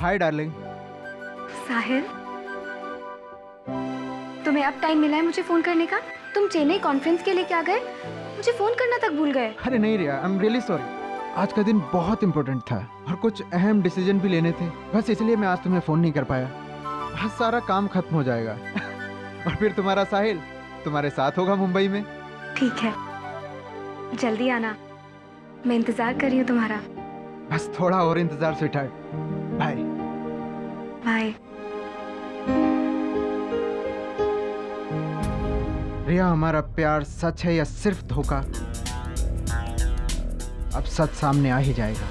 Hi darling. साहिल, तुम्हें अब time मिला है मुझे फोन करने का? तुम चेन्नई कॉन्फ्रेंस के लिए क्या गए, मुझे फोन करना तक भूल गए। अरे नहीं रिया, आई एम रियली सॉरी। आज का दिन बहुत इम्पोर्टेंट था और कुछ अहम डिसीजन भी लेने थे, बस इसलिए मैं आज तुम्हें फोन नहीं कर पाया। आज सारा काम खत्म हो जाएगा और फिर तुम्हारा साहिल तुम्हारे साथ होगा मुंबई में। ठीक है, जल्दी आना, मैं इंतजार कर रही हूँ तुम्हारा। बस थोड़ा और इंतजार स्वीटहार्ट। Bye bye. रिया, हमारा प्यार सच है या सिर्फ धोखा? अब सच सामने आ ही जाएगा।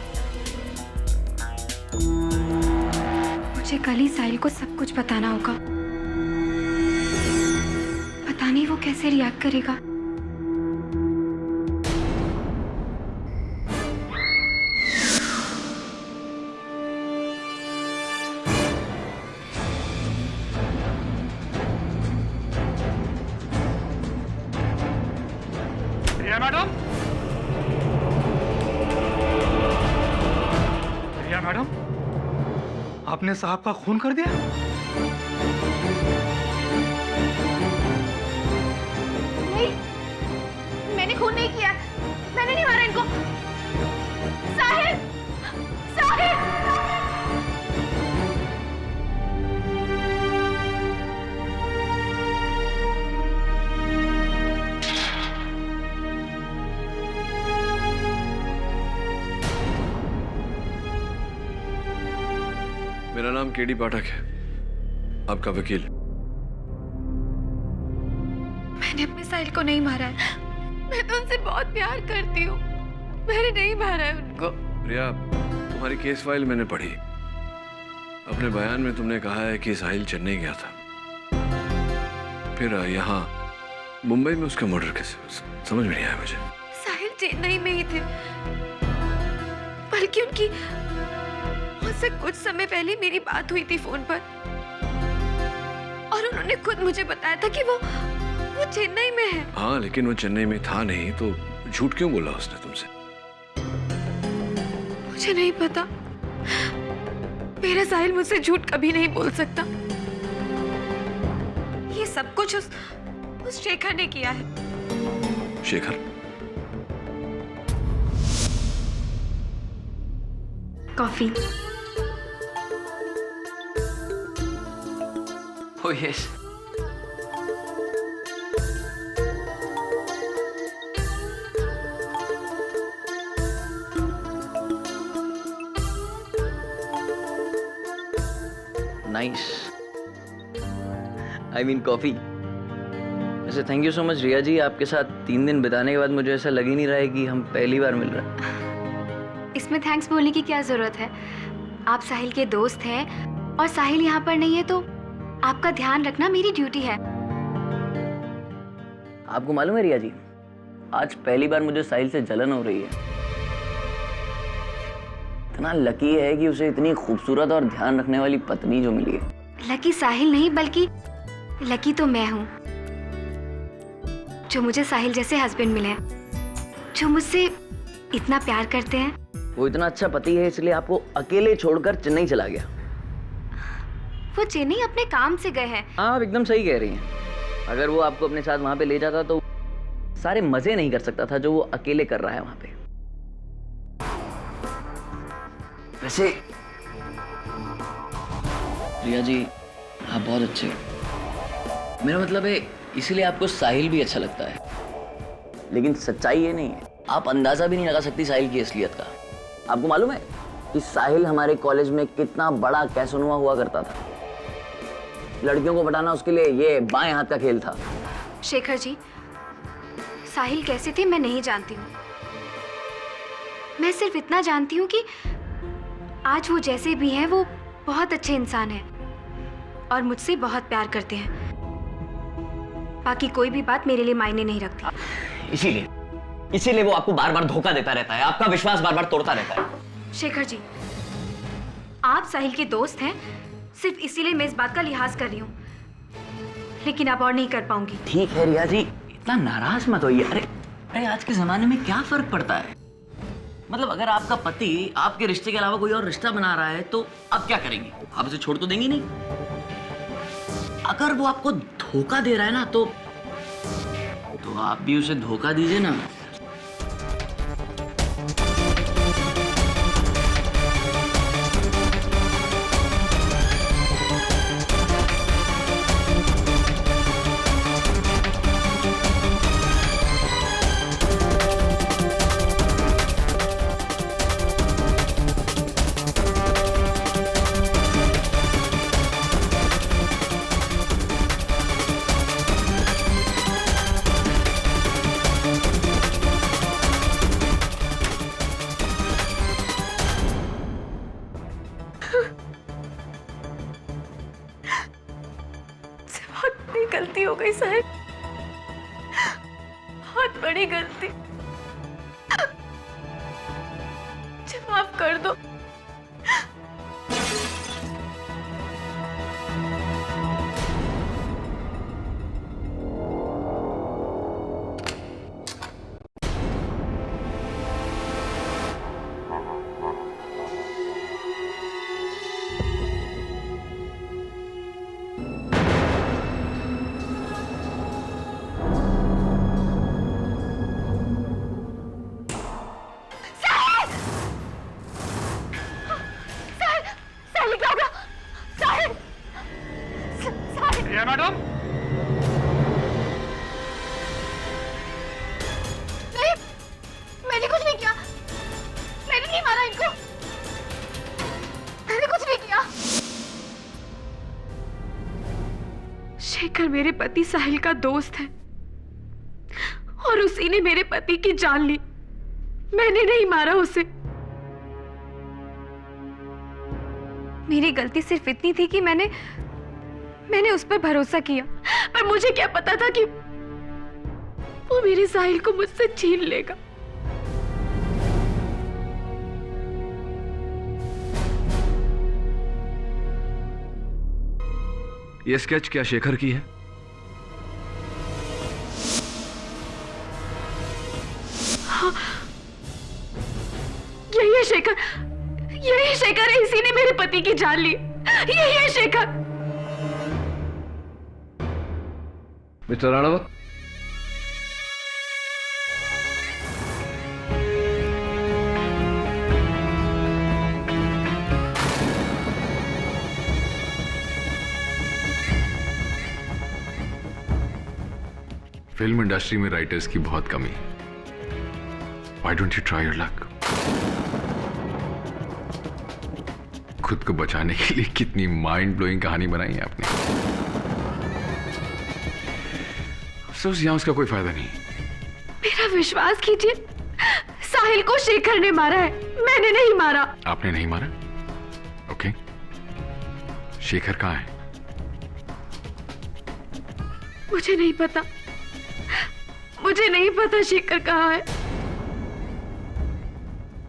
मुझे कल ही साहिल को सब कुछ बताना होगा। पता नहीं वो कैसे रिएक्ट करेगा। रिया मैडम, रिया मैडम, आपने साहब का खून कर दिया? नहीं, मैंने खून नहीं किया, मैंने नहीं मारा इनको। साहिल, साहिल! मेरा नाम केडी पाठक है, आपका वकील। मैंने अपने साहिल को नहीं मारा है, मैं तो उनसे बहुत प्यार करती हूँ, मैंने नहीं मारा है उनको। प्रिया, तुम्हारी केस फाइल मैंने पढ़ी। अपने बयान में तुमने कहा है कि साहिल चेन्नई गया था, फिर यहाँ मुंबई में उसका मर्डर कैसे? समझ में नहीं आया मुझे। साहिल चेन्नई में ही थे, बल्कि उनकी मुझसे कुछ समय पहले मेरी बात हुई थी फोन पर और उन्होंने खुद मुझे बताया था कि वो चेन्नई में है। हाँ, लेकिन वो चेन्नई में था नहीं तो झूठ क्यों बोला उसने तुमसे? मुझे नहीं पता, मेरा साहिल मुझसे झूठ कभी नहीं बोल सकता। ये सब कुछ उस शेखर ने किया है। Shekhar? Coffee. Oh yes. Nice. I mean coffee. वैसे थैंक यू सो मच रिया जी, आपके साथ 3 दिन बिताने के बाद मुझे ऐसा लग ही नहीं रहा है कि हम पहली बार मिल रहे हैं। इसमें थैंक्स बोलने की क्या जरूरत है? आप साहिल के दोस्त हैं और साहिल यहाँ पर नहीं है तो आपका ध्यान रखना मेरी ड्यूटी है। आपको मालूम है रिया जी, आज पहली बार मुझे साहिल से जलन हो रही है। इतना लकी है कि उसे इतनी खूबसूरत और ध्यान रखने वाली पत्नी जो मिली है। लकी साहिल नहीं, बल्कि लकी तो मैं हूँ जो मुझे साहिल जैसे हस्बैंड मिले, जो मुझसे इतना प्यार करते हैं। वो इतना अच्छा पति है इसलिए आपको अकेले छोड़कर चेन्नई चला गया। वो चेन्नई अपने काम से गए हैं। हाँ, आप एकदम सही कह रही हैं। अगर वो आपको अपने साथ वहां पे ले जाता तो सारे मजे नहीं कर सकता था जो वो अकेले कर रहा है वहां पे। वैसे रिया जी, आप बहुत अच्छे हो। मेरा मतलब है इसीलिए आपको साहिल भी अच्छा लगता है। लेकिन सच्चाई ये नहीं है, आप अंदाजा भी नहीं लगा सकती साहिल की असलियत का। आपको मालूम है कि साहिल हमारे कॉलेज में कितना बड़ा कैसोनुआ हुआ करता था। लड़कियों को पटाना उसके लिए ये बाएं हाथ का खेल था। शेखर जी, साहिल कैसे थे मैं नहीं जानती हूँ। मैं सिर्फ इतना जानती हूँ कि आज वो जैसे भी हैं वो बहुत अच्छे इंसान हैं और मुझसे बहुत प्यार करते हैं। बाकी कोई भी बात मेरे लिए मायने नहीं रखती। इसीलिए वो आपको बार बार धोखा देता रहता है, आपका विश्वास बार बार तोड़ता रहता है। शेखर जी, आप साहिल के दोस्त हैं, सिर्फ इसीलिए मैं इस बात का लिहाज कर रही हूँ, लेकिन अब और नहीं कर पाऊंगी। ठीक है रिया जी, इतना नाराज मत होइए। अरे आज के जमाने में क्या फर्क पड़ता है? मतलब अगर आपका पति आपके रिश्ते के अलावा कोई और रिश्ता बना रहा है तो आप क्या करेंगे? आप उसे छोड़ तो देंगे नहीं। अगर वो आपको धोखा दे रहा है ना तो आप भी उसे धोखा दीजिए ना। बहुत बड़ी गलती हो गई साहिल, बहुत बड़ी गलती। मुझे माफ कर दो। मैडम, नहीं, मैंने कुछ नहीं किया। मैंने नहीं मारा इनको। मैंने कुछ नहीं किया। शेखर मेरे पति साहिल का दोस्त है और उसी ने मेरे पति की जान ली। मैंने नहीं मारा उसे। मेरी गलती सिर्फ इतनी थी कि मैंने उस पर भरोसा किया, पर मुझे क्या पता था कि वो मेरे साहिल को मुझसे छीन लेगा। ये स्केच क्या शेखर की है? हाँ, यही है शेखर। यही शेखर है। इसी ने मेरे पति की जान ली। यही है Shekhar. Mr Ranawat, film industry में राइटर्स की बहुत कमी है। Why don't you try your luck? खुद को बचाने के लिए कितनी माइंड ब्लोइंग कहानी बनाई है आपने। अफसोस यहाँ उसका कोई फायदा नहीं। मेरा विश्वास कीजिए, साहिल को शेखर ने मारा है, मैंने नहीं मारा। आपने नहीं मारा? ओके। शेखर कहाँ है? मुझे नहीं पता। मुझे नहीं पता शेखर कहाँ है।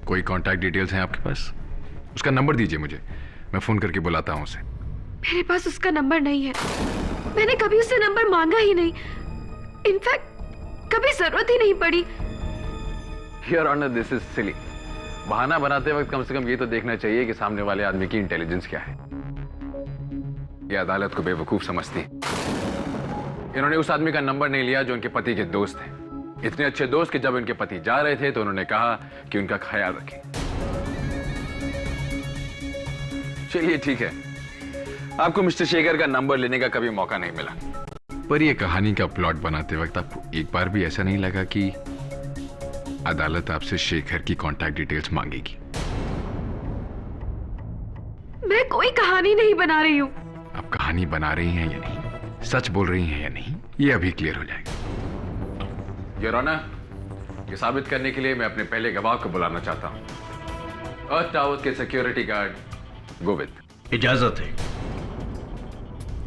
कोई कांटेक्ट डिटेल्स हैं आपके पास? उसका नंबर दीजिए मुझे, मैं फोन करके बुलाता हूँ उसे। मेरे पास उसका नंबर नहीं है। मैंने कभी उससे नंबर मांगा ही नहीं। इनफैक्ट कभी जरूरत ही नहीं पड़ी। Your Honor, this is silly. बहाना बनाते वक्त कम से कम ये तो देखना चाहिए कि सामने वाले आदमी की इंटेलिजेंस क्या है। ये अदालत को बेवकूफ समझती है। इन्होंने उस आदमी का नंबर नहीं लिया जो उनके पति के दोस्त हैं। इतने अच्छे दोस्त कि जब उनके पति जा रहे थे तो उन्होंने कहा कि उनका ख्याल रखें। चलिए ठीक है, आपको मिस्टर शेखर का नंबर लेने का कभी मौका नहीं मिला, पर यह कहानी का प्लॉट बनाते वक्त आपको एक बार भी ऐसा नहीं लगा कि अदालत आपसे शेखर की कांटेक्ट डिटेल्स मांगेगी? मैं कोई कहानी नहीं बना रही हूँ। आप कहानी बना रही हैं या नहीं, सच बोल रही हैं या नहीं, ये अभी क्लियर हो जाएगा। योर ऑनर, ये साबित करने के लिए मैं अपने पहले गवाह को बुलाना चाहता हूँ। अर्थ टावर के सिक्योरिटी गार्ड गोविंद। इजाजत है।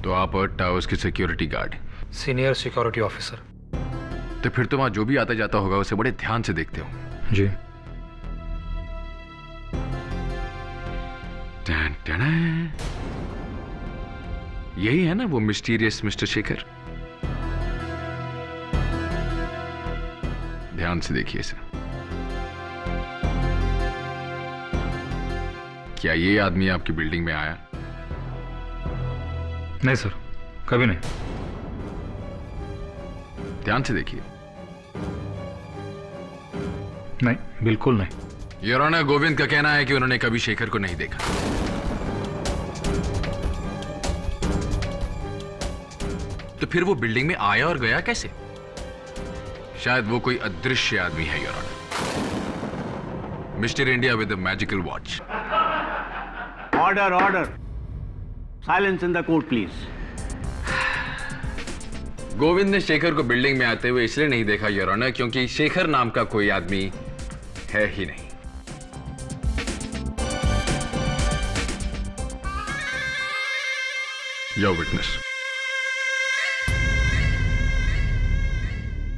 तो आप अर्थ टावर्स के security guard? Senior security officer. तो फिर तो वहां जो भी आता जाता होगा उसे बड़े ध्यान से देखते हो। जी। टन टन। यही है ना वो मिस्टीरियस मिस्टर शेखर? ध्यान से देखिए इसे। क्या ये आदमी आपकी बिल्डिंग में आया? नहीं सर, कभी नहीं। ध्यान से देखिए। नहीं, बिल्कुल नहीं। योर ऑनर, गोविंद का कहना है कि उन्होंने कभी शेखर को नहीं देखा। तो फिर वो बिल्डिंग में आया और गया कैसे? शायद वो कोई अदृश्य आदमी है, your honour. Mr India with the magical watch. Order, order. Silence in the court, please. Govind ने शेखर को बिल्डिंग में आते हुए इसलिए नहीं देखा, योर ऑनर, क्योंकि शेखर नाम का कोई आदमी है ही नहीं। Your witness.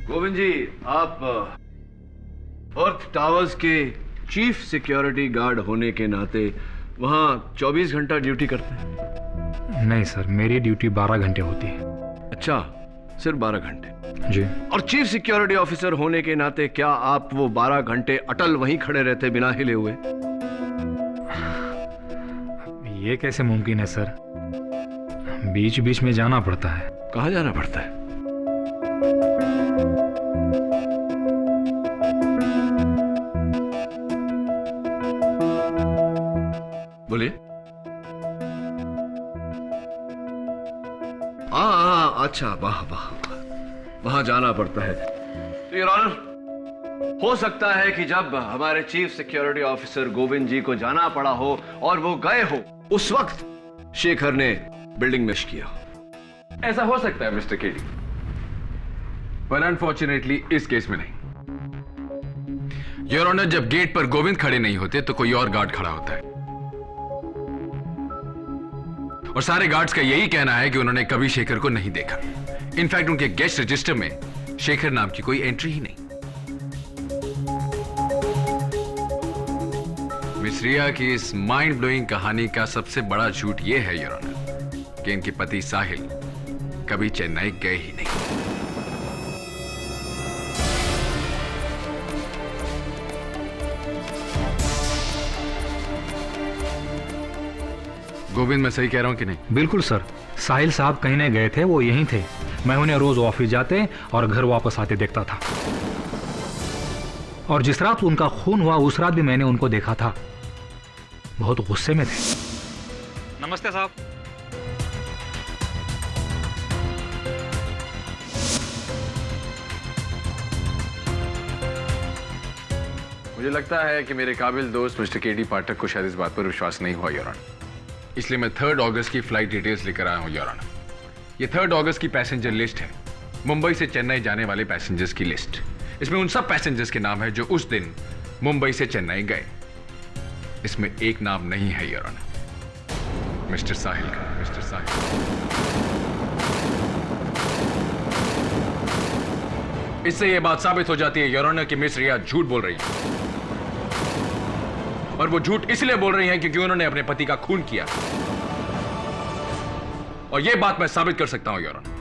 गोविंद जी, आप अर्थ टावर्स के चीफ सिक्योरिटी गार्ड होने के नाते वहां 24 घंटा ड्यूटी करते हैं? नहीं सर, मेरी ड्यूटी 12 घंटे होती है। अच्छा, सिर्फ 12 घंटे? जी। और चीफ सिक्योरिटी ऑफिसर होने के नाते क्या आप वो 12 घंटे अटल वहीं खड़े रहते बिना हिले हुए? ये कैसे मुमकिन है सर? बीच बीच में जाना पड़ता है। कहाँ जाना पड़ता है? बोलिए। अच्छा, वाह वाह, वहां जाना पड़ता है। तो योर ऑनर, हो सकता है कि जब हमारे चीफ सिक्योरिटी ऑफिसर गोविंद जी को जाना पड़ा हो और वो गए हो, उस वक्त शेखर ने बिल्डिंग में किया हो। ऐसा हो सकता है मिस्टर केडी, पर अनफॉर्चुनेटली इस केस में नहीं। योर ऑनर, जब गेट पर गोविंद खड़े नहीं होते तो कोई और गार्ड खड़ा होता है, और सारे गार्ड्स का यही कहना है कि उन्होंने कभी शेखर को नहीं देखा। इनफैक्ट उनके गेस्ट रजिस्टर में शेखर नाम की कोई एंट्री ही नहीं। मिस रिया की इस माइंड ब्लोइंग कहानी का सबसे बड़ा झूठ यह है, योर ऑनर, कि इनके पति साहिल कभी चेन्नई गए ही नहीं। गोविंद, मैं सही कह रहा हूं कि नहीं? बिल्कुल सर, साहिल साहब कहीं नहीं गए थे, वो यहीं थे। मैं उन्हें रोज ऑफिस जाते और घर वापस आते देखता था, और जिस रात उनका खून हुआ उस रात भी मैंने उनको देखा था। बहुत गुस्से में थे। नमस्ते साहब। मुझे लगता है कि मेरे काबिल दोस्त मिस्टर केडी पाठक को शायद इस बात पर विश्वास नहीं हुआ, योर ऑनर, इसलिए मैं 3 अगस्त की फ्लाइट डिटेल्स लेकर आया हूं, योर ऑनर। ये 3 अगस्त की पैसेंजर लिस्ट है, मुंबई से चेन्नई जाने वाले पैसेंजर्स की लिस्ट। इसमें उन सब पैसेंजर्स के नाम है जो उस दिन मुंबई से चेन्नई गए। इसमें एक नाम नहीं है, योर ऑनर, मिस्टर साहिल का। मिस्टर साहिल। इससे यह बात साबित हो जाती है, योर ऑनर, कि मिस रिया झूठ बोल रही है, और वो झूठ इसलिए बोल रही हैं क्योंकि उन्होंने अपने पति का खून किया, और यह बात मैं साबित कर सकता हूं, योर ऑनर।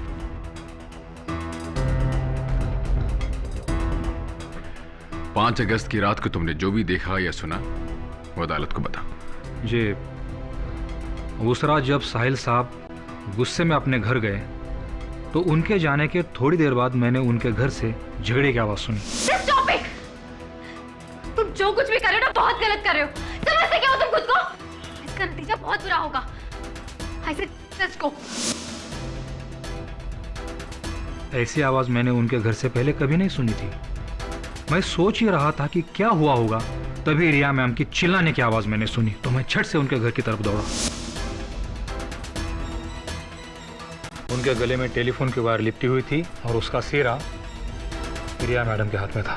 5 अगस्त की रात को तुमने जो भी देखा या सुना वो अदालत को बता। जी, उस रात जब साहिल साहब गुस्से में अपने घर गए तो उनके जाने के थोड़ी देर बाद मैंने उनके घर से झगड़े की आवाज सुनी। Stop it! तुम जो कुछ भी कर रहे हो ना, बहुत गलत कर रहे हो। समझते क्या हो तुम खुद को? इसका नतीजा बहुत बुरा होगा। I said, let's go. ऐसी आवाज मैंने उनके घर से पहले कभी नहीं सुनी थी। मैं सोच ही रहा था कि क्या हुआ होगा, तभी रिया मैम की चिल्लाने की आवाज मैंने सुनी, तो मैं झट से उनके घर की तरफ दौड़ा। उनके गले में टेलीफोन की वायर लिपटी हुई थी और उसका सिरा रिया मैडम के हाथ में था।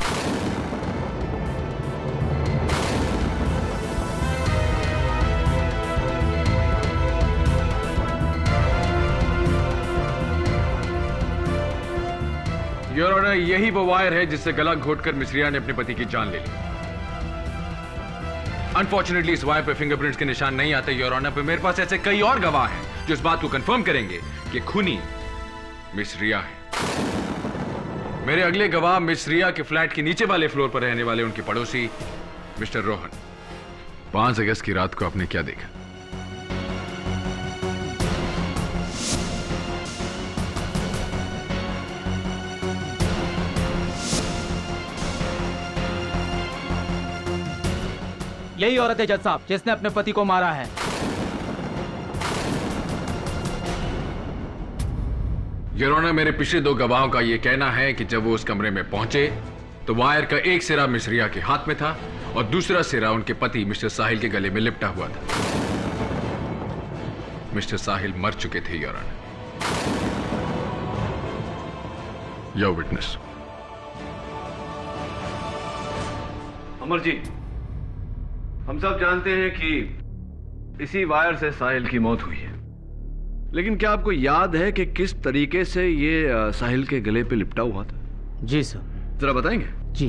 योर ऑनर, यही वो वायर है जिससे गला घोटकर मिस रिया ने अपने पति की जान ले ली। अनफॉर्चुनेटली इस वायर पे फिंगरप्रिंट्स के निशान नहीं आते, योर ऑनर, पर मेरे पास ऐसे कई और गवाह हैं जो इस बात को कंफर्म करेंगे कि खूनी मिस रिया है। मेरे अगले गवाह मिस रिया के फ्लैट के नीचे वाले फ्लोर पर रहने वाले उनके पड़ोसी मिस्टर रोहन। 5 अगस्त की रात को आपने क्या देखा? यही औरत है जज साहब जिसने अपने पति को मारा है। योर ऑनर, मेरे पिछले 2 गवाहों का यह कहना है कि जब वो उस कमरे में पहुंचे तो वायर का एक सिरा मिस रिया के हाथ में था और दूसरा सिरा उनके पति मिस्टर साहिल के गले में लिपटा हुआ था। मिस्टर साहिल मर चुके थे your honour. Your witness. Amar ji, हम सब जानते हैं कि इसी वायर से साहिल की मौत हुई है, लेकिन क्या आपको याद है कि किस तरीके से ये साहिल के गले पे लिपटा हुआ था? जी सर। जरा बताएंगे? जी।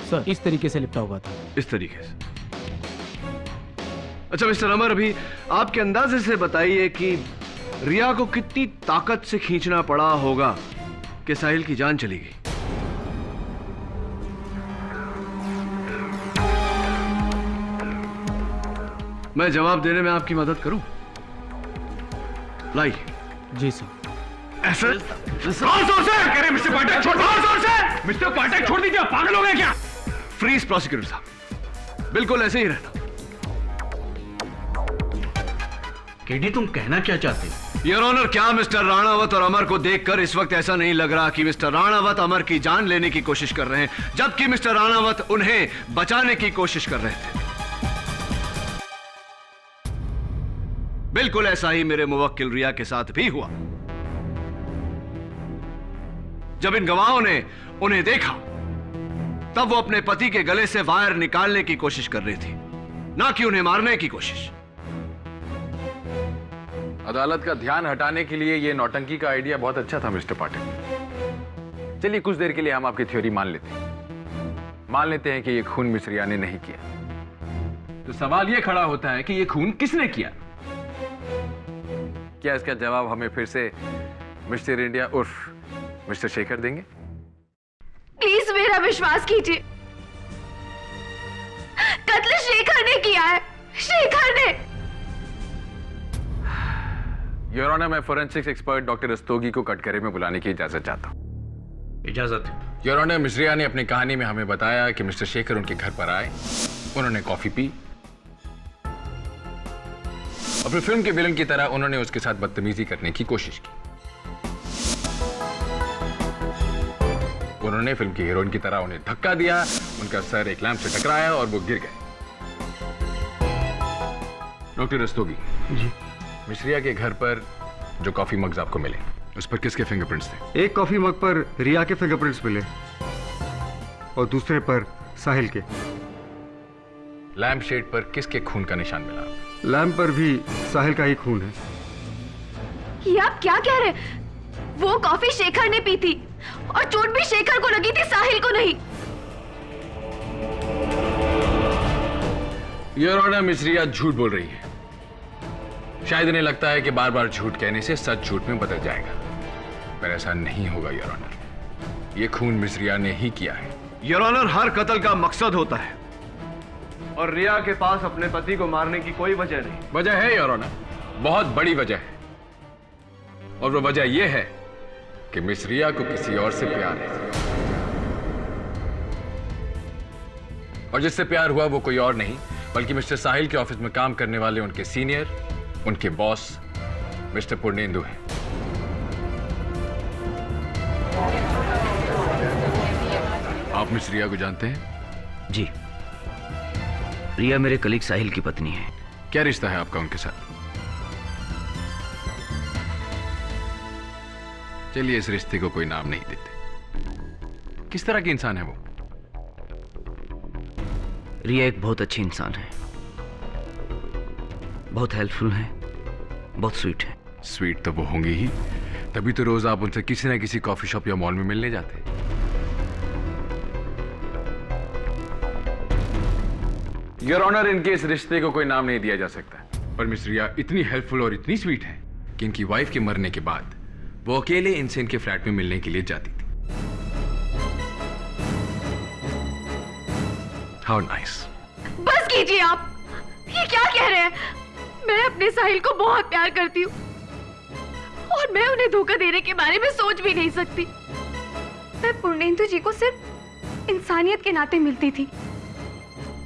सर, इस तरीके से लिपटा हुआ था। इस तरीके से? अच्छा मिस्टर अमर, अभी आपके अंदाजे से बताइए कि रिया को कितनी ताकत से खींचना पड़ा होगा कि साहिल की जान चली गई। मैं जवाब देने में आपकी मदद करूं? लाइए। जी सर। ऐसे मिस्टर पाठक छोड़ मिस्टर पाठक छोड़ दीजिए, पागल हो गए क्या? फ्रीज प्रोसिक्यूटर साहब, बिल्कुल ऐसे ही रहना। केडी, तुम कहना क्या चाहते हो? योर ऑनर, क्या मिस्टर राणावत और अमर को देखकर इस वक्त ऐसा नहीं लग रहा कि मिस्टर राणावत अमर की जान लेने की कोशिश कर रहे हैं, जबकि मिस्टर राणावत उन्हें बचाने की कोशिश कर रहे थे? बिल्कुल ऐसा ही मेरे मुवक्किल रिया के साथ भी हुआ। जब इन गवाहों ने उन्हें देखा तब वो अपने पति के गले से वायर निकालने की कोशिश कर रही थी, ना कि उन्हें मारने की कोशिश। अदालत का ध्यान हटाने के लिए यह नौटंकी का आइडिया बहुत अच्छा था मिस्टर पाठक। चलिए कुछ देर के लिए हम आपकी थ्योरी मान लेते हैं कि यह खून मिस रिया ने नहीं किया। तो सवाल यह खड़ा होता है कि यह खून किसने किया? क्या इसका जवाब हमें फिर से मिस्टर इंडिया उर्फ मिस्टर शेखर देंगे? प्लीज मेरा विश्वास कीजिए, कत्ल शेखर ने किया है, शेखर ने। योर ऑनर, मैं फोरेंसिक्स एक्सपर्ट डॉक्टर रस्तोगी को कटघरे में बुलाने की इजाजत चाहता हूं। इजाजत। योर ऑनर, मिस रिया ने अपनी कहानी में हमें बताया कि मिस्टर शेखर उनके घर पर आए, उन्होंने कॉफी पी, अपनी फिल्म के विलन की तरह उन्होंने उसके साथ बदतमीजी करने की कोशिश की। उन्होंने फिल्म की हीरोइन की तरह उन्हें धक्का दिया, उनका सर एक लैंप से टकराया और वो गिर गए। डॉक्टर रस्तोगी जी, मिस रिया के घर पर जो कॉफी मग्स आपको मिले उस पर किसके फिंगरप्रिंट्स थे? एक कॉफी मग पर रिया के फिंगरप्रिंट्स मिले और दूसरे पर साहिल के। लैंप शेड पर किसके खून का निशान मिला? लैंप पर भी साहिल का ही खून है। ये आप क्या कह रहे हैं? वो कॉफी शेखर ने पी थी और चोट भी शेखर को लगी थी, साहिल को नहीं। योर ऑनर, मिस रिया झूठ बोल रही है। शायद इन्हें लगता है कि बार बार झूठ कहने से सच झूठ में बदल जाएगा, पर ऐसा नहीं होगा योर ऑनर। ये खून मिस रिया ने ही किया है। योर ऑनर, हर कत्ल का मकसद होता है और रिया के पास अपने पति को मारने की कोई वजह नहीं। वजह है योर ऑनर, बहुत बड़ी वजह है, और वो वजह यह है कि मिस रिया को किसी और से प्यार है, और जिससे प्यार हुआ वो कोई और नहीं बल्कि मिस्टर साहिल के ऑफिस में काम करने वाले उनके सीनियर, उनके बॉस मिस्टर पूर्णेंदु हैं। आप मिस रिया को जानते हैं? जी, रिया मेरे कलीग साहिल की पत्नी है। क्या रिश्ता है आपका उनके साथ? चलिए इस रिश्ते को कोई नाम नहीं देते। किस तरह की इंसान है वो? रिया एक बहुत अच्छी इंसान है, बहुत हेल्पफुल है, बहुत स्वीट है। स्वीट तो वो होंगी ही, तभी तो रोज आप उनसे किसी ना किसी कॉफी शॉप या मॉल में मिलने जाते। योर ऑनर, इनके इस रिश्ते को कोई नाम नहीं दिया जा सकता, पर मिस रिया इतनी हेल्पफुल और इतनी स्वीट है कि इनकी वाइफ के मरने के बाद वो अकेले इनसे इनके फ्लैट में मिलने के लिए जाती थी। How nice. बस कीजिए आप, ये क्या कह रहे हैं? मैं अपने साहिल को बहुत प्यार करती हूँ और मैं उन्हें धोखा देने के बारे में सोच भी नहीं सकती। मैं पूर्णेंदु जी को सिर्फ इंसानियत के नाते मिलती थी।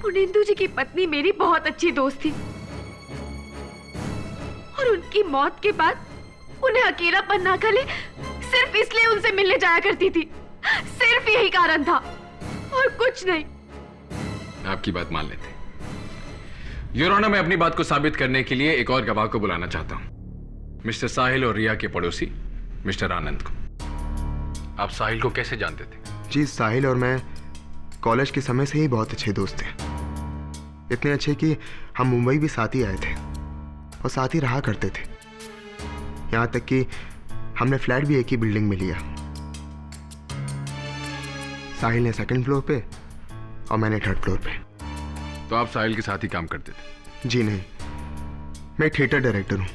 पूर्णेंदु जी की पत्नी मेरी बहुत अच्छी दोस्त थी और उनकी मौत के बाद उन्हें अकेलापन ना खले सिर्फ इसलिए उनसे मिलने जाया करती थी। सिर्फ यही कारण था और कुछ नहीं। आपकी बात मान लेते। योर ऑनर, मैं अपनी बात को साबित करने के लिए एक और गवाह को बुलाना चाहता हूं, मिस्टर साहिल और रिया के पड़ोसी मिस्टर आनंद को। आप साहिल को कैसे जानते थे? जी, साहिल और मैं कॉलेज के समय से ही बहुत अच्छे दोस्त थे। इतने अच्छे कि हम मुंबई भी साथ ही आए थे और साथ ही रहा करते थे। यहाँ तक कि हमने फ्लैट भी एक ही बिल्डिंग में लिया। साहिल ने सेकंड फ्लोर पे और मैंने थर्ड फ्लोर पे। तो आप साहिल के साथ ही काम करते थे? जी नहीं, मैं थिएटर डायरेक्टर हूँ,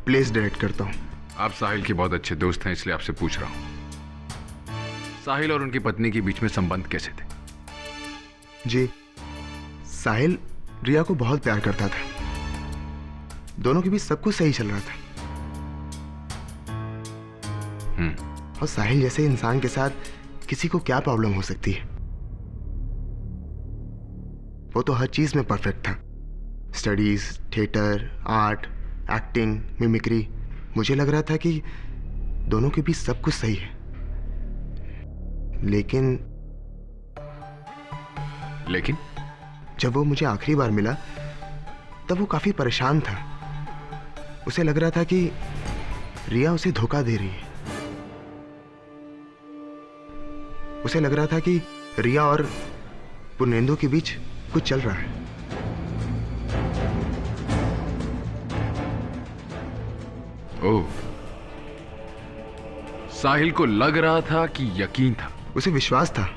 प्लेस डायरेक्ट करता हूँ। आप साहिल के बहुत अच्छे दोस्त हैं, इसलिए आपसे पूछ रहा हूँ, साहिल और उनकी पत्नी के बीच में संबंध कैसे थे? जी, साहिल रिया को बहुत प्यार करता था। दोनों के बीच सब कुछ सही चल रहा था। और साहिल जैसे इंसान के साथ किसी को क्या प्रॉब्लम हो सकती है? वो तो हर चीज में परफेक्ट था। Studies, theatre, art, acting, mimicry. मुझे लग रहा था कि दोनों के बीच सब कुछ सही है। लेकिन जब वो मुझे आखिरी बार मिला तब वो काफी परेशान था। उसे लग रहा था कि रिया उसे धोखा दे रही है। उसे लग रहा था कि रिया और पूर्णेंदु के बीच कुछ चल रहा है। ओह, साहिल को लग रहा था कि यकीन था। उसे विश्वास था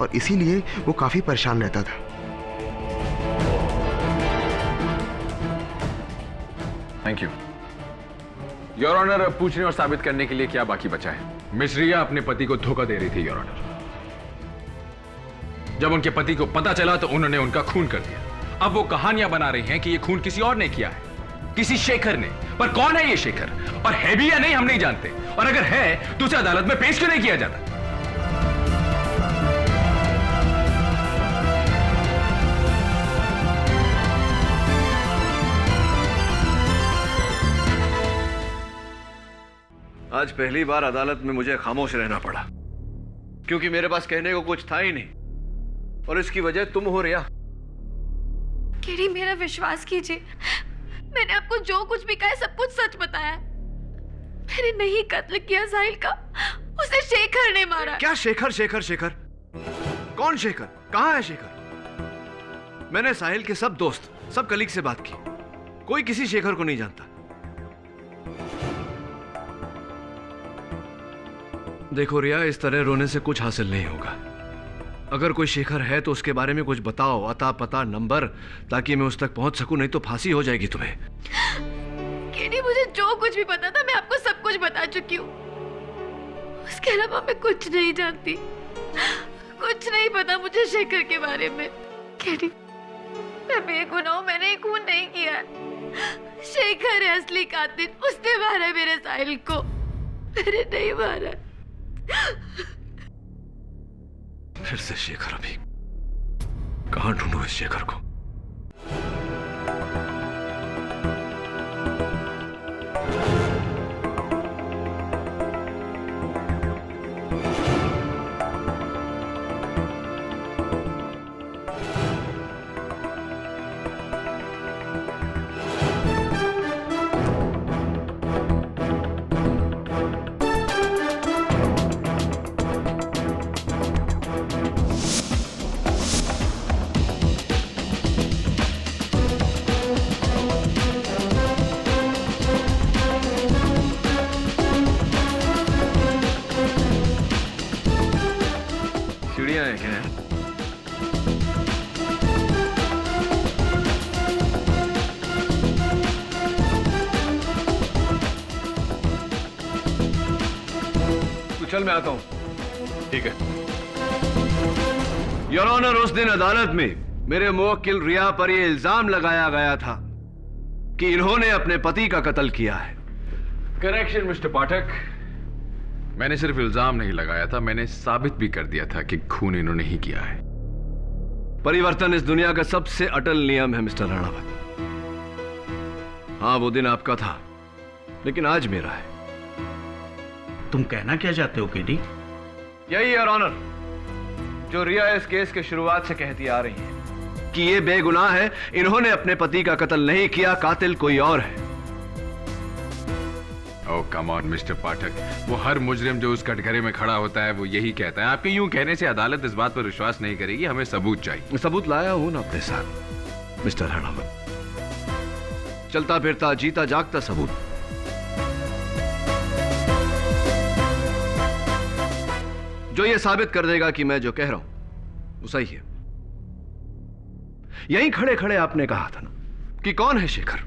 और इसीलिए वो काफी परेशान रहता था। Thank you your honour. पूछने और साबित करने के लिए क्या बाकी बचा है? मिस रिया अपने पति को धोखा दे रही थी योर ऑनर। जब उनके पति को पता चला तो उन्होंने उनका खून कर दिया। अब वो कहानियां बना रही हैं कि ये खून किसी और ने किया है, किसी शेखर ने। पर कौन है ये शेखर, और है भी या नहीं हम नहीं जानते। और अगर है तो उसे अदालत में पेश क्यों नहीं किया जाता? आज पहली बार अदालत में मुझे खामोश रहना पड़ा, क्योंकि मेरे पास कहने को कुछ था ही नहीं, और इसकी वजह तुम हो रिया। केडी, मेरा विश्वास कीजिए, मैंने आपको जो कुछ भी कहा है सब कुछ सच बताया। मैंने नहीं कत्ल किया साहिल का, उसे शेखर ने मारा। क्या शेखर? शेखर शेखर कौन शेखर? कहां है शेखर? मैंने साहिल के सब दोस्त, सब कलीग से बात की, कोई किसी शेखर को नहीं जानता। देखो रिया, इस तरह रोने से कुछ हासिल नहीं होगा। अगर कोई शेखर है तो उसके बारे में कुछ बताओ, अता पता, नंबर, ताकि मैं उस तक पहुंच सकूं, नहीं तो फांसी हो जाएगी तुम्हें। केडी, मुझे जो कुछ भी पता था मैं आपको सब कुछ बता चुकी हूँ। उसके अलावा मैं कुछ नहीं जानती, कुछ नहीं पता मुझे शेखर के बारे में। केडी, मैं बेगुनाह हूं, मैंने खून नहीं किया। शेखर है असली कातिल, उसने मारा मेरे साहिल को, मैंने नहीं मारा। फिर से शेखर। अभी कहां ढूंढूं इस शेखर को? चल मैं आता हूं। ठीक है। योर ऑनर, उस दिन अदालत में मेरे मुवक्किल रिया पर यह इल्जाम लगाया गया था कि इन्होंने अपने पति का कत्ल किया है। करेक्शन मिस्टर पाठक, मैंने सिर्फ इल्जाम नहीं लगाया था, मैंने साबित भी कर दिया था कि खून इन्होंने ही किया है। परिवर्तन इस दुनिया का सबसे अटल नियम है मिस्टर राणावत। हाँ, वो दिन आपका था, लेकिन आज मेरा है। तुम कहना क्या चाहते हो केडी? यही योर ऑनर जो रिया इस केस के शुरुआत से कहती आ रही है कि ये बेगुनाह है, इन्होंने अपने पति का कत्ल नहीं किया, कातिल कोई और है। ओह कम ऑन मिस्टर पाठक, वो हर मुजरिम जो उस कटघरे में खड़ा होता है वो यही कहता है। आपके यूं कहने से अदालत इस बात पर विश्वास नहीं करेगी, हमें सबूत चाहिए। सबूत लाया हूं ना अपने साथ मिस्टर राणावत, चलता फिरता जीता जागता सबूत। जो ये साबित कर देगा कि मैं जो कह रहा हूं वो सही है। यहीं खड़े खड़े आपने कहा था ना कि कौन है शेखर,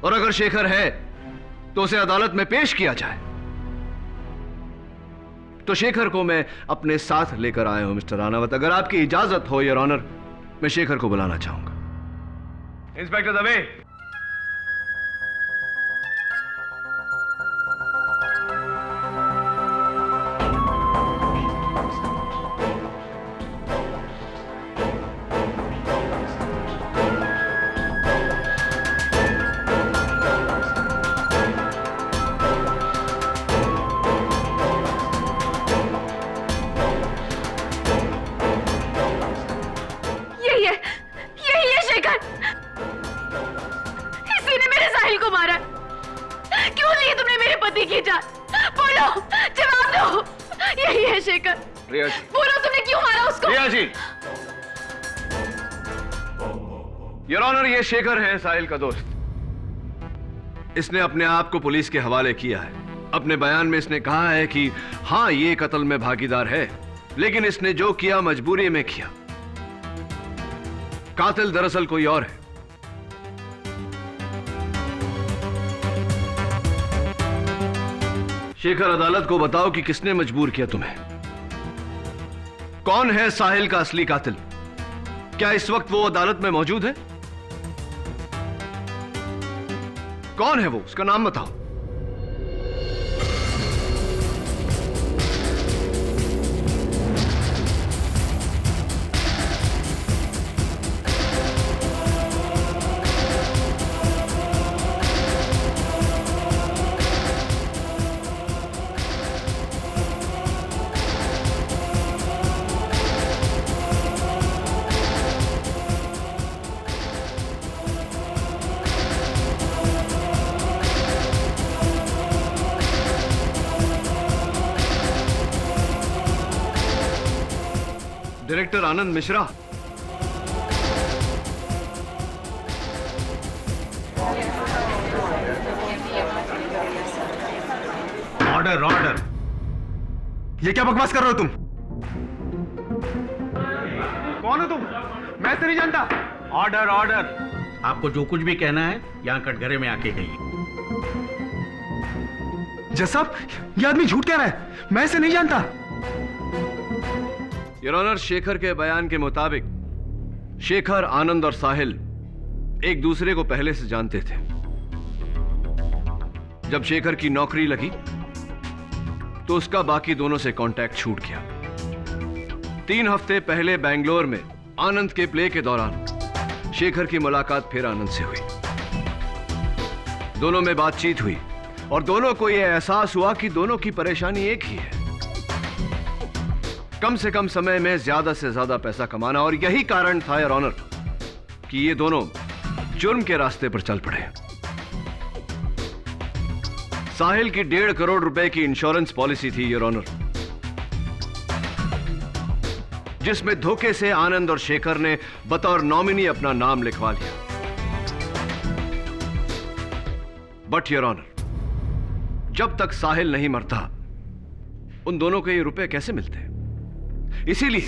और अगर शेखर है तो उसे अदालत में पेश किया जाए। तो शेखर को मैं अपने साथ लेकर आया हूं मिस्टर राणावत। अगर आपकी इजाजत हो योर ऑनर, मैं शेखर को बुलाना चाहूंगा। इंस्पेक्टर दवे। यही है शेखर। इसी ने मेरे साहिल को मारा। क्यों ली तुमने मेरे पति की जान? बोलो, जवाब दो। यही है शेखर। रिया जी, बोलो तुमने क्यों मारा उसको? रिया जी, योर ऑनर, ये शेखर है साहिल का दोस्त। इसने अपने आप को पुलिस के हवाले किया है। अपने बयान में इसने कहा है कि हां, ये कत्ल में भागीदार है, लेकिन इसने जो किया मजबूरी में किया। कातिल दरअसल कोई और है। शेखर, अदालत को बताओ कि किसने मजबूर किया तुम्हें। कौन है साहिल का असली कातिल? क्या इस वक्त वो अदालत में मौजूद है? कौन है वो? उसका नाम बताओ। Director Anand Mishra. Order order. ये क्या बकवास कर रहे हो तुम? कौन हो तुम? मैं तो नहीं जानता। Order order. आपको जो कुछ भी कहना है यहां कटघरे में आके कहिए। जज साहब, ये आदमी झूठ कह रहा है, मैं इसे नहीं जानता। योर ऑनर, शेखर के बयान के मुताबिक शेखर, आनंद और साहिल एक दूसरे को पहले से जानते थे। जब शेखर की नौकरी लगी तो उसका बाकी दोनों से कांटेक्ट छूट गया। 3 हफ्ते पहले बेंगलोर में आनंद के प्ले के दौरान शेखर की मुलाकात फिर आनंद से हुई। दोनों में बातचीत हुई और दोनों को यह एहसास हुआ कि दोनों की परेशानी एक ही है, कम से कम समय में ज्यादा से ज्यादा पैसा कमाना। और यही कारण था योर ऑनर कि ये दोनों जुर्म के रास्ते पर चल पड़े। साहिल की 1.5 करोड़ रुपए की इंश्योरेंस पॉलिसी थी योर ऑनर, जिसमें धोखे से आनंद और शेखर ने बतौर नॉमिनी अपना नाम लिखवा लिया। बट योर ऑनर, जब तक साहिल नहीं मरता उन दोनों को ये रुपए कैसे मिलते? इसीलिए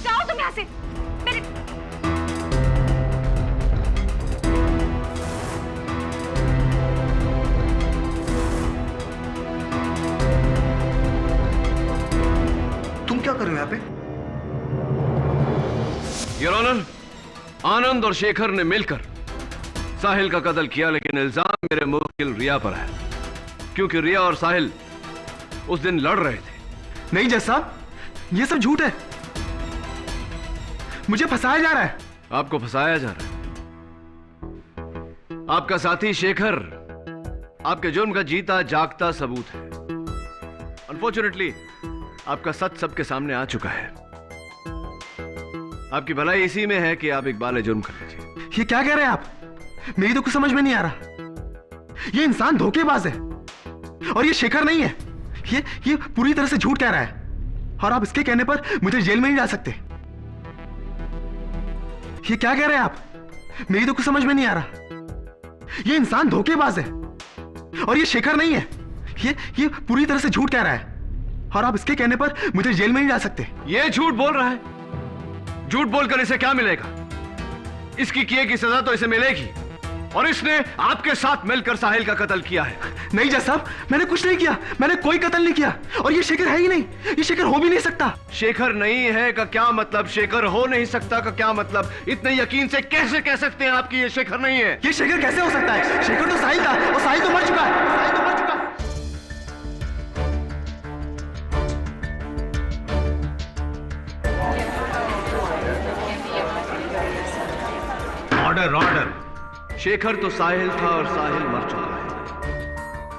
जाओ तुम यहां से। मेरे आनंद और शेखर ने मिलकर साहिल का कत्ल किया, लेकिन इल्जाम मेरे मुवक्किल रिया पर है, क्योंकि रिया और साहिल उस दिन लड़ रहे थे। नहीं जज साहब, ये सब झूठ है। मुझे फंसाया जा रहा है। आपको फंसाया जा रहा है? आपका साथी शेखर आपके जुर्म का जीता जागता सबूत है। अनफॉर्चुनेटली आपका सच सबके सामने आ चुका है। आपकी भलाई इसी में है कि आप इकबाल जुर्म कर लीजिए। ये क्या कह रहे हैं आप? मेरी तो कुछ समझ में नहीं आ रहा। ये इंसान धोखेबाज है और ये शेखर नहीं है। ये पूरी तरह से झूठ कह रहा है और आप इसके कहने पर मुझे जेल में नहीं डाल सकते। ये क्या कह रहे हैं आप? मेरी तो कुछ समझ में नहीं आ रहा। ये इंसान धोखेबाज है और ये शेखर नहीं है। ये पूरी तरह से झूठ कह रहा है और आप इसके कहने पर मुझे जेल में नहीं डाल सकते। ये झूठ बोल रहा है। झूठ बोलकर इसे क्या मिलेगा? इसकी किए की सजा तो इसे मिलेगी, और इसने आपके साथ मिलकर साहिल का कत्ल किया है। नहीं जज साहब, मैंने कुछ नहीं किया। मैंने कोई कत्ल नहीं किया और ये शेखर है ही नहीं। ये शेखर हो भी नहीं सकता। शेखर नहीं है का क्या मतलब? शेखर हो नहीं सकता का क्या मतलब? इतने यकीन से कैसे कह सकते हैं आप कि ये शेखर नहीं है? ये शेखर कैसे हो सकता है? शेखर तो साहिल था और साहिल तो मर चुका है। साहिल तो मर चुका है। Order order. शेखर तो साहिल था और साहिल मर चुका है।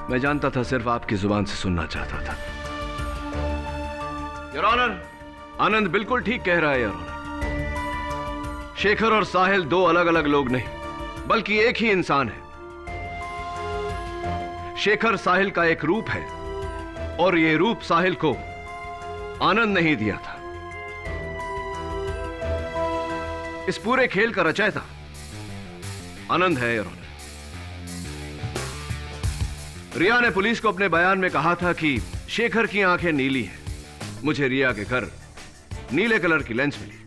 मैं जानता था, सिर्फ आपकी जुबान से सुनना चाहता था। योर ऑनर, आनंद बिल्कुल ठीक कह रहा है योर ऑनर। शेखर और साहिल दो अलग अलग लोग नहीं, बल्कि एक ही इंसान है। शेखर साहिल का एक रूप है और यह रूप साहिल को आनंद नहीं दिया था। इस पूरे खेल का रचयिता आनंद है योर ऑनर। रिया ने पुलिस को अपने बयान में कहा था कि शेखर की आंखें नीली हैं। मुझे रिया के घर नीले कलर की लेंस मिली।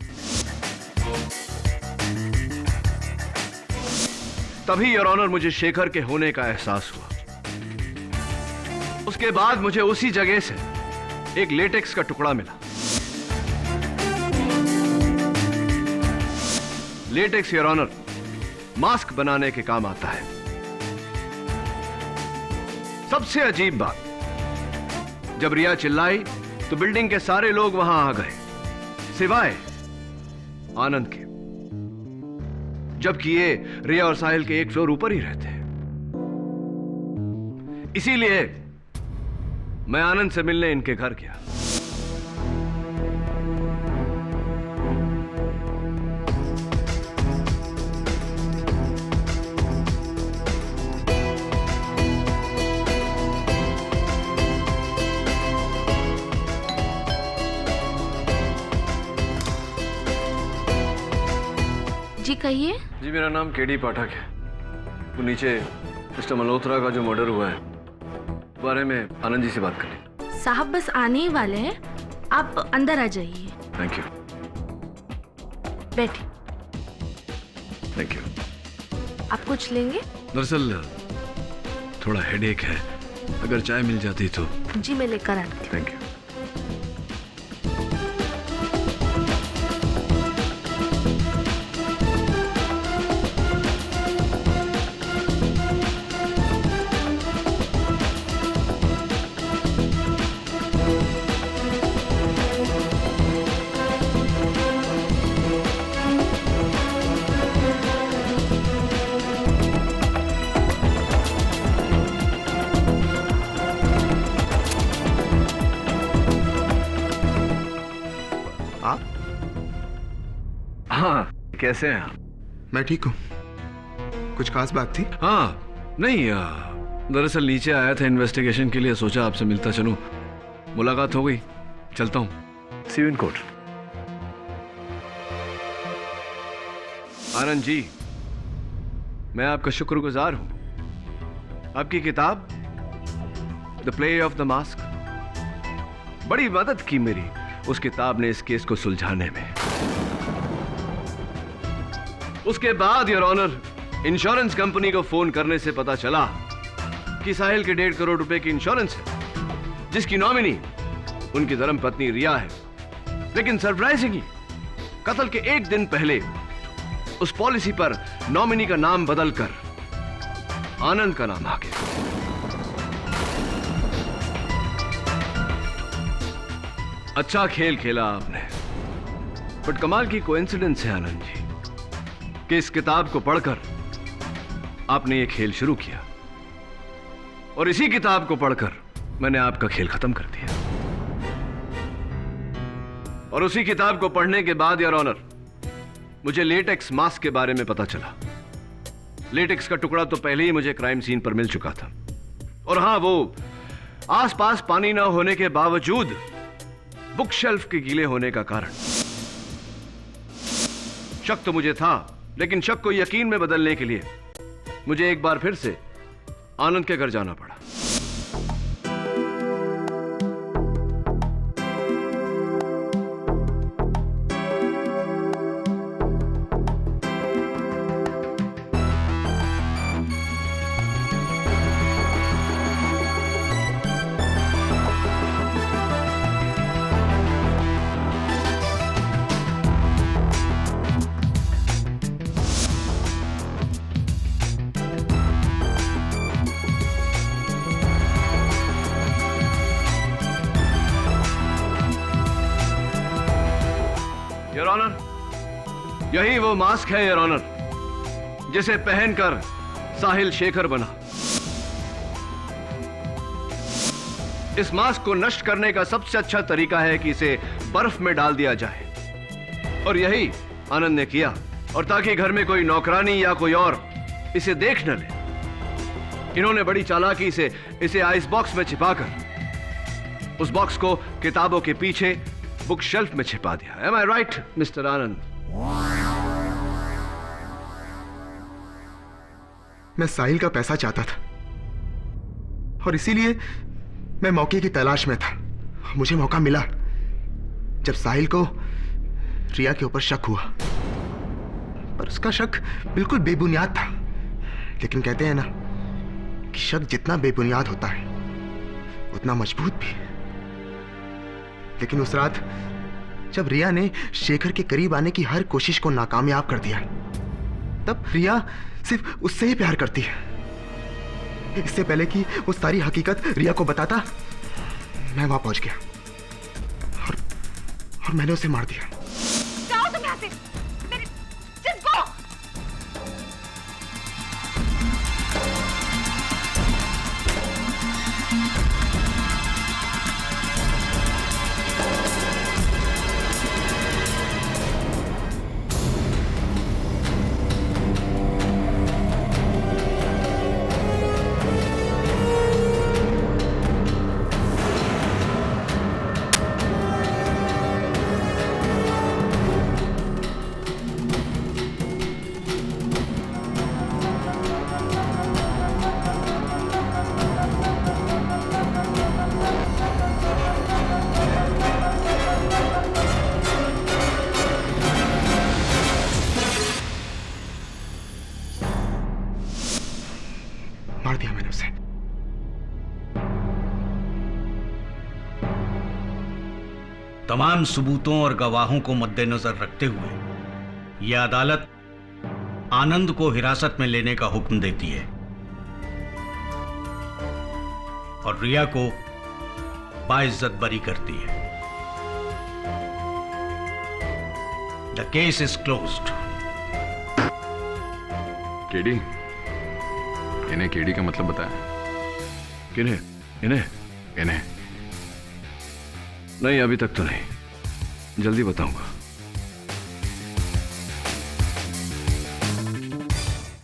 तभी योर ऑनर मुझे शेखर के होने का एहसास हुआ। उसके बाद मुझे उसी जगह से एक लेटेक्स का टुकड़ा मिला। लेटेक्स योर ऑनर मास्क बनाने के काम आता है। सबसे अजीब बात, जब रिया चिल्लाई तो बिल्डिंग के सारे लोग वहां आ गए, सिवाय आनंद के, जबकि ये रिया और साहिल के एक फ्लोर ऊपर ही रहते हैं। इसीलिए मैं आनंद से मिलने इनके घर गया। जी कहिए। जी मेरा नाम केडी पाठक है। वो नीचे मिस्टर मल्होत्रा का जो मर्डर हुआ है बारे में आनंद जी से बात करनी। साहब बस आने ही वाले हैं, आप अंदर आ जाइए। Thank you. बैठिए। Thank you. आप कुछ लेंगे? दरअसल थोड़ा हेडेक है, अगर चाय मिल जाती तो। जी मैं लेकर आती हूँ। Thank you. हाँ, कैसे हैं आप? मैं ठीक हूँ। कुछ खास बात थी? हाँ, नहीं, दरअसल नीचे आया था इन्वेस्टिगेशन के लिए, सोचा आपसे मिलता चलूं। मुलाकात हो गई, चलता हूं। सी you in court. Anand ji, मैं आपका शुक्रगुजार हूं। आपकी किताब the play of the mask बड़ी मदद की मेरी। उस किताब ने इस केस को सुलझाने में। उसके बाद योर ऑनर इंश्योरेंस कंपनी को फोन करने से पता चला कि साहिल के 1.5 करोड़ रुपए की इंश्योरेंस है, जिसकी नॉमिनी उनकी धर्मपत्नी रिया है। लेकिन सरप्राइजिंगली कत्ल के एक दिन पहले उस पॉलिसी पर नॉमिनी का नाम बदलकर आनंद का नाम आ गया। अच्छा खेल खेला आपने, बट कमाल की कोइंसिडेंस है आनंद जी कि इस किताब को पढ़कर आपने ये खेल शुरू किया और इसी किताब को पढ़कर मैंने आपका खेल खत्म कर दिया। और उसी किताब को पढ़ने के बाद योर ऑनर मुझे लेटेक्स मास्क के बारे में पता चला। लेटेक्स का टुकड़ा तो पहले ही मुझे क्राइम सीन पर मिल चुका था, और हां, वो आसपास पानी ना होने के बावजूद बुक शेल्फ के गीले होने का कारण। शक तो मुझे था, लेकिन शक को यकीन में बदलने के लिए मुझे एक बार फिर से आनंद के घर जाना पड़ा। योर ऑनर, यही वो मास्क है योर ऑनर, जिसे पहनकर साहिल शेखर बना। इस मास्क को नष्ट करने का सबसे अच्छा तरीका है कि इसे बर्फ में डाल दिया जाए, और यही आनंद ने किया। और ताकि घर में कोई नौकरानी या कोई और इसे देख न ले, इन्होंने बड़ी चालाकी से इसे आइस बॉक्स में छिपाकर उस बॉक्स को किताबों के पीछे बुक शेल्फ में छिपा दिया। Am I right, मिस्टर आनंद? मैं साहिल का पैसा चाहता था और इसीलिए मैं मौके की तलाश में था। मुझे मौका मिला जब साहिल को रिया के ऊपर शक हुआ, पर उसका शक बिल्कुल बेबुनियाद था। लेकिन कहते हैं ना कि शक जितना बेबुनियाद होता है उतना मजबूत भी। लेकिन उस रात जब रिया ने शेखर के करीब आने की हर कोशिश को नाकामयाब कर दिया, तब रिया सिर्फ उससे ही प्यार करती है। इससे पहले कि वो सारी हकीकत रिया को बताता, मैं वहां पहुंच गया और मैंने उसे मार दिया। जाओ तुम यहाँ से, just go! मार दिया मैंने उसे। तमाम सबूतों और गवाहों को मद्देनजर रखते हुए यह अदालत आनंद को हिरासत में लेने का हुक्म देती है और रिया को बाइज्जत बरी करती है। The case is closed. KD, इन्हें केडी का मतलब बताया? किन्हें? इन्हें? इन्हें नहीं, अभी तक तो नहीं, जल्दी बताऊंगा।